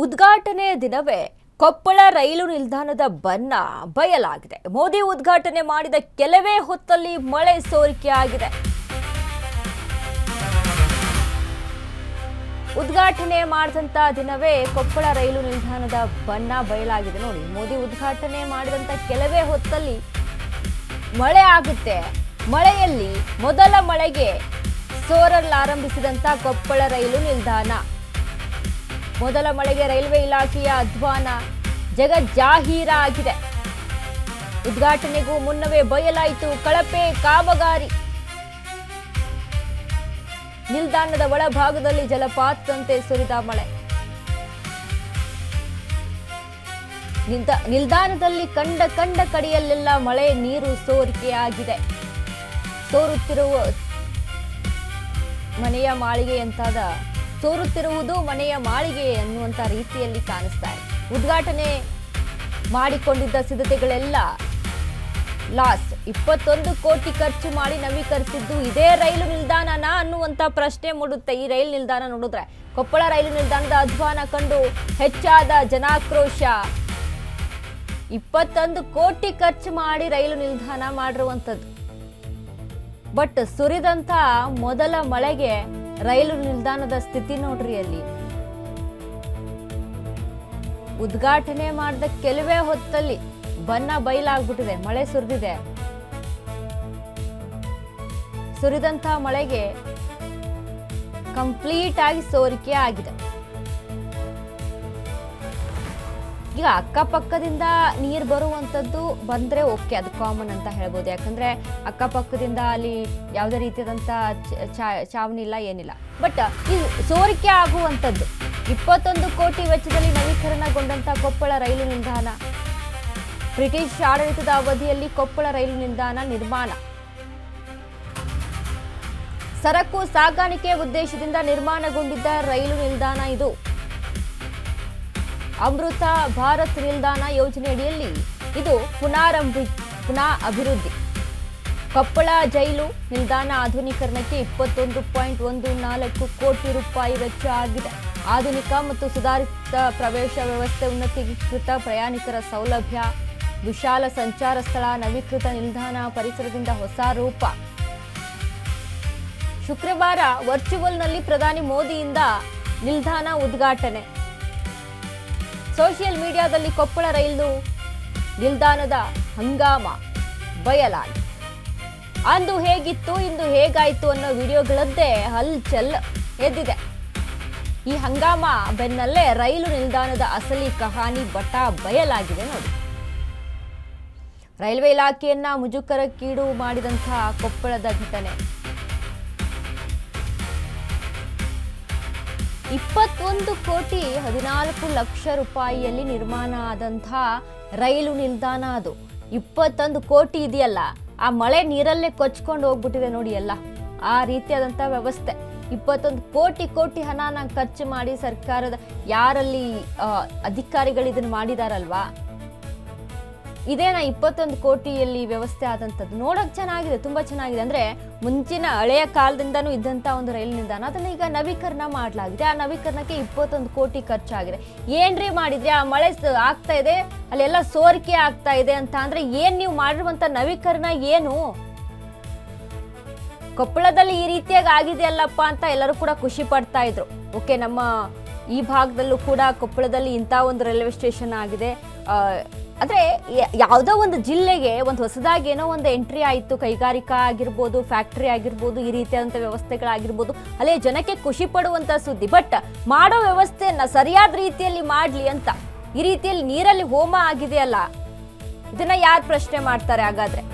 ಉದ್ಘಾಟನೆ ದಿನವೇ ಕೊಪ್ಪಳ ರೈಲು ನಿಲ್ದಾಣದ ಬಣ್ಣ ಬಯಲಾಗಿದೆ. ಮೋದಿ ಉದ್ಘಾಟನೆ ಮಾಡಿದ ಕೆಲವೇ ಹೊತ್ತಲ್ಲಿ ಮಳೆ ಸೋರಿಕೆಯಾಗಿದೆ. ಉದ್ಘಾಟನೆ ಮಾಡಿದಂತ ದಿನವೇ ಕೊಪ್ಪಳ ರೈಲು ನಿಲ್ದಾಣದ ಬಣ್ಣ ಬಯಲಾಗಿದೆ. ನೋಡಿ, ಮೋದಿ ಉದ್ಘಾಟನೆ ಮಾಡಿದಂತ ಕೆಲವೇ ಹೊತ್ತಲ್ಲಿ ಮಳೆ ಆಗುತ್ತೆ. ಮಳೆಯಲ್ಲಿ ಮೊದಲ ಮಳೆಗೆ ಸೋರಲಾರಂಭಿಸಿದಂತ ಕೊಪ್ಪಳ ರೈಲು ನಿಲ್ದಾಣ. ಮೊದಲ ಮಳೆಗೆ ರೈಲ್ವೆ ಇಲಾಖೆಯ ಅಧ್ವಾನ ಜಗಜ್ಜಾಹೀರಾಗಿದೆ. ಉದ್ಘಾಟನೆಗೂ ಮುನ್ನವೇ ಬಯಲಾಯಿತು ಕಳಪೆ ಕಾಮಗಾರಿ. ನಿಲ್ದಾಣದ ಒಳಭಾಗದಲ್ಲಿ ಜಲಪಾತದಂತೆ ಸುರಿದ ಮಳೆ. ನಿಲ್ದಾಣದಲ್ಲಿ ಕಂಡ ಕಡೆಯಲ್ಲೆಲ್ಲ ಮಳೆ ನೀರು ಸೋರಿಕೆಯಾಗಿದೆ. ಸೋರುತ್ತಿರುವ ಮನೆಯ ಮಾಳಿಗೆಯಂತಾದ ಸೋರುತ್ತಿರುವುದು ಮನೆಯ ಮಾಳಿಗೆ ಅನ್ನುವಂಥ ರೀತಿಯಲ್ಲಿ ಕಾಣಿಸ್ತಾ ಇದೆ. ಉದ್ಘಾಟನೆ ಮಾಡಿಕೊಂಡಿದ್ದ ಸಿದ್ಧತೆಗಳೆಲ್ಲ ಲಾಸ್. 21 ಕೋಟಿ ಖರ್ಚು ಮಾಡಿ ನವೀಕರಿಸಿದ್ದು ಇದೇ ರೈಲು ನಿಲ್ದಾಣನ ಅನ್ನುವಂಥ ಪ್ರಶ್ನೆ ಮೂಡುತ್ತೆ. ಈ ರೈಲು ನಿಲ್ದಾಣ ನೋಡಿದ್ರೆ ಕೊಪ್ಪಳ ರೈಲು ನಿಲ್ದಾಣದ ಅಧ್ವಾನ ಕಂಡು ಹೆಚ್ಚಾದ ಜನಾಕ್ರೋಶ. 21 ಕೋಟಿ ಖರ್ಚು ಮಾಡಿ ರೈಲು ನಿಲ್ದಾಣ ಮಾಡಿರುವಂಥದ್ದು. ಬಟ್ ಸುರಿದಂತ ಮೊದಲ ಮಳೆಗೆ ರೈಲು ನಿಲ್ದಾಣದ ಸ್ಥಿತಿ ನೋಡ್ರಿ. ಅಲ್ಲಿ ಉದ್ಘಾಟನೆ ಮಾಡಿದ ಕೆಲವೇ ಹೊತ್ತಲ್ಲಿ ಬಣ್ಣ ಬಯಲಾಗ್ಬಿಟ್ಟಿದೆ. ಮಳೆ ಸುರಿದಿದೆ. ಸುರಿದಂತ ಮಳೆಗೆ ಕಂಪ್ಲೀಟ್ ಆಗಿ ಸೋರಿಕೆ ಆಗಿದೆ. ಈಗ ಅಕ್ಕಪಕ್ಕದಿಂದ ನೀರು ಬರುವಂಥದ್ದು ಬಂದ್ರೆ ಓಕೆ, ಅದು ಕಾಮನ್ ಅಂತ ಹೇಳ್ಬೋದು. ಯಾಕಂದ್ರೆ ಅಕ್ಕಪಕ್ಕದಿಂದ ಅಲ್ಲಿ ಯಾವುದೇ ರೀತಿಯಾದಂಥ ಚಾವಣಿ ಇಲ್ಲ, ಏನಿಲ್ಲ. ಬಟ್ ಈ ಸೋರಿಕೆ ಆಗುವಂಥದ್ದು 21 ಕೋಟಿ ವೆಚ್ಚದಲ್ಲಿ ನವೀಕರಣಗೊಂಡಂತ ಕೊಪ್ಪಳ ರೈಲು ನಿಲ್ದಾಣ. ಬ್ರಿಟಿಷ್ ಆಡಳಿತದ ಅವಧಿಯಲ್ಲಿ ಕೊಪ್ಪಳ ರೈಲು ನಿಲ್ದಾಣ ನಿರ್ಮಾಣ. ಸರಕು ಸಾಗಾಣಿಕೆ ಉದ್ದೇಶದಿಂದ ನಿರ್ಮಾಣಗೊಂಡಿದ್ದ ರೈಲು ನಿಲ್ದಾಣ ಇದು. ಅಮೃತ ಭಾರತ್ ನಿಲ್ದಾಣ ಯೋಜನೆಯಡಿಯಲ್ಲಿ ಇದು ಪುನಃ ಅಭಿವೃದ್ಧಿ. ಕೊಪ್ಪಳ ಜೈಲು ನಿಲ್ದಾಣ ಆಧುನೀಕರಣಕ್ಕೆ 21.14 ಕೋಟಿ ರೂಪಾಯಿ ವೆಚ್ಚ ಆಗಿದೆ. ಆಧುನಿಕ ಮತ್ತು ಸುಧಾರಿತ ಪ್ರವೇಶ ವ್ಯವಸ್ಥೆ, ಉನ್ನತೀಕೃತ ಪ್ರಯಾಣಿಕರ ಸೌಲಭ್ಯ, ವಿಶಾಲ ಸಂಚಾರ ಸ್ಥಳ, ನವೀಕೃತ ನಿಲ್ದಾಣ ಪರಿಸರದಿಂದ ಹೊಸ ರೂಪ. ಶುಕ್ರವಾರ ವರ್ಚುವಲ್ನಲ್ಲಿ ಪ್ರಧಾನಿ ಮೋದಿಯಿಂದ ನಿಲ್ದಾಣ ಉದ್ಘಾಟನೆ. ಸೋಷಿಯಲ್ ಮೀಡಿಯಾದಲ್ಲಿ ಕೊಪ್ಪಳ ರೈಲು ನಿಲ್ದಾಣದ ಹಂಗಾಮ ಬಯಲಾಗಿದೆ. ಅಂದು ಹೇಗಿತ್ತು ಇಂದು ಹೇಗಾಯಿತು ಅನ್ನೋ ವಿಡಿಯೋಗಳದ್ದೇ ಹಲ್ಚಲ್ ಎದ್ದಿದೆ. ಈ ಹಂಗಾಮ ಬೆನ್ನಲ್ಲೇ ರೈಲು ನಿಲ್ದಾಣದ ಅಸಲಿ ಕಹಾನಿ ಬಯಲಾಗಿದೆ. ನೋಡಿ, ರೈಲ್ವೆ ಇಲಾಖೆಯನ್ನ ಮುಜುಗರಕ್ಕೀಡು ಮಾಡಿದಂತಹ ಕೊಪ್ಪಳದ ಘಟನೆ. 21 ಕೋಟಿ 14 ಲಕ್ಷ ರೂಪಾಯಿಯಲ್ಲಿ ನಿರ್ಮಾಣ ಆದಂತಹ ರೈಲು ನಿಲ್ದಾಣ ಅದು. 21 ಕೋಟಿ ಇದೆಯಲ್ಲ, ಆ ಮಳೆ ನೀರಲ್ಲೇ ಕೊಚ್ಕೊಂಡು ಹೋಗ್ಬಿಟ್ಟಿದೆ ನೋಡಿ. ಎಲ್ಲ ಆ ರೀತಿಯಾದಂಥ ವ್ಯವಸ್ಥೆ. 21 ಕೋಟಿ ಹಣನ ಖರ್ಚು ಮಾಡಿ ಸರ್ಕಾರದ ಯಾರಲ್ಲಿ ಅಧಿಕಾರಿಗಳು ಇದನ್ನು ಮಾಡಿದಾರಲ್ವಾ, ಇದೇನಾ 21 ಕೋಟಿಯಲ್ಲಿ ವ್ಯವಸ್ಥೆ ಆದಂಥದ್ದು. ನೋಡಕ್ ಚೆನ್ನಾಗಿದೆ, ತುಂಬಾ ಚೆನ್ನಾಗಿದೆ. ಅಂದ್ರೆ ಮುಂಚಿನ ಹಳೆಯ ಕಾಲದಿಂದನೂ ಇದ್ದಂತ ಒಂದು ರೈಲು ನಿಲ್ದಾಣ, ಅದನ್ನ ಈಗ ನವೀಕರಣ ಮಾಡಲಾಗಿದೆ. ಆ ನವೀಕರಣಕ್ಕೆ 21 ಕೋಟಿ ಖರ್ಚಾಗಿದೆ. ಏನ್ರಿ ಮಾಡಿದ್ರೆ ಆ ಮಳೆ ಆಗ್ತಾ ಇದೆ, ಅಲ್ಲೆಲ್ಲ ಸೋರಿಕೆ ಆಗ್ತಾ ಇದೆ ಅಂತ ಅಂದ್ರೆ ಏನ್ ನೀವು ಮಾಡಿರುವಂತ ನವೀಕರಣ ಏನು? ಕೊಪ್ಪಳದಲ್ಲಿ ಈ ರೀತಿಯಾಗಿ ಆಗಿದೆಯಲ್ಲಪ್ಪ ಅಂತ ಎಲ್ಲರೂ ಕೂಡ ಖುಷಿ ಪಡ್ತಾ ಇದ್ರು. ಓಕೆ, ನಮ್ಮ ಈ ಭಾಗದಲ್ಲೂ ಕೂಡ ಕೊಪ್ಪಳದಲ್ಲಿ ಇಂಥ ಒಂದು ರೈಲ್ವೆ ಸ್ಟೇಷನ್ ಆಗಿದೆ. ಆದರೆ ಯಾವುದೋ ಒಂದು ಜಿಲ್ಲೆಗೆ ಒಂದು ಹೊಸದಾಗಿ ಏನೋ ಒಂದು ಎಂಟ್ರಿ ಆಯಿತು, ಕೈಗಾರಿಕಾ ಆಗಿರ್ಬೋದು, ಫ್ಯಾಕ್ಟ್ರಿ ಆಗಿರ್ಬೋದು, ಈ ರೀತಿಯಾದಂಥ ವ್ಯವಸ್ಥೆಗಳಾಗಿರ್ಬೋದು, ಅಲ್ಲೇ ಜನಕ್ಕೆ ಖುಷಿ ಪಡುವಂಥ ಸುದ್ದಿ. ಬಟ್ ಮಾಡೋ ವ್ಯವಸ್ಥೆಯನ್ನು ಸರಿಯಾದ ರೀತಿಯಲ್ಲಿ ಮಾಡಲಿ ಅಂತ ಈ ರೀತಿಯಲ್ಲಿ ನೀರಲ್ಲಿ ಹೋಮ ಆಗಿದೆಯಲ್ಲ, ಇದನ್ನ ಯಾರು ಪ್ರಶ್ನೆ ಮಾಡ್ತಾರೆ ಹಾಗಾದ್ರೆ?